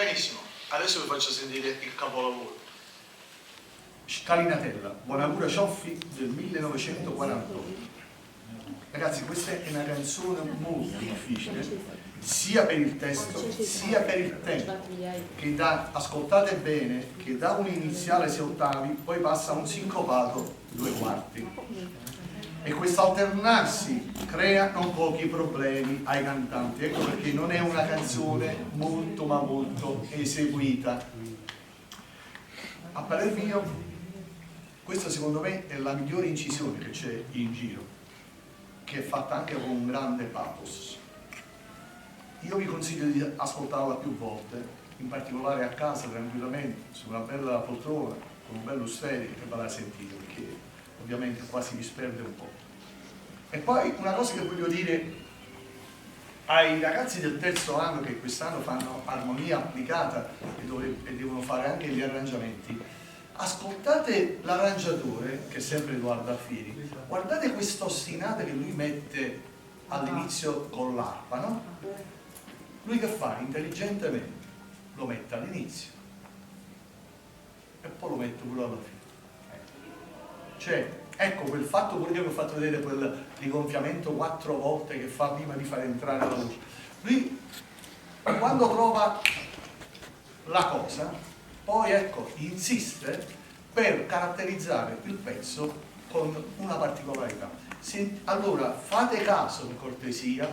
Benissimo, adesso vi faccio sentire il capolavoro. Scalinatella, Buonacura Cioffi del 1948. Ragazzi, questa è una canzone molto difficile, sia per il testo, sia per il tempo, che dà, ascoltate bene, che da un iniziale 6 ottavi, poi passa a un sincopato 2 quarti. E questo alternarsi crea non pochi problemi ai cantanti, ecco perché non è una canzone molto ma molto eseguita. A parer mio, questa secondo me è la migliore incisione che c'è in giro, che è fatta anche con un grande pathos. Io vi consiglio di ascoltarla più volte, in particolare a casa tranquillamente, su una bella poltrona, con un bello stereo che vada a sentire, perché ovviamente qua si disperde un po'. E poi una cosa che voglio dire ai ragazzi del terzo anno che quest'anno fanno armonia applicata e devono fare anche gli arrangiamenti, ascoltate l'arrangiatore, che è sempre Edoardo Alfieri, guardate questa ostinata che lui mette all'inizio con l'arpa, no? Lui che fa? Intelligentemente lo mette all'inizio e poi lo mette pure alla fine. Cioè, ecco quel fatto, pure che vi ho fatto vedere quel rigonfiamento 4 volte che fa prima di far entrare la voce. Lui, quando trova la cosa, poi ecco, insiste per caratterizzare il pezzo con una particolarità. Allora, fate caso, per cortesia,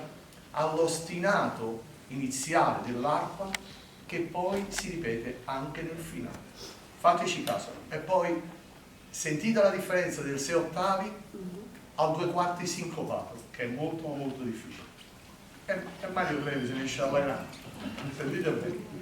all'ostinato iniziale dell'arpa che poi si ripete anche nel finale. Fateci caso. E poi sentite la differenza del 6 ottavi al 2 quarti sincopato, che è molto molto difficile. E Mario Trevi se ne esce a bailare. Sentite bene.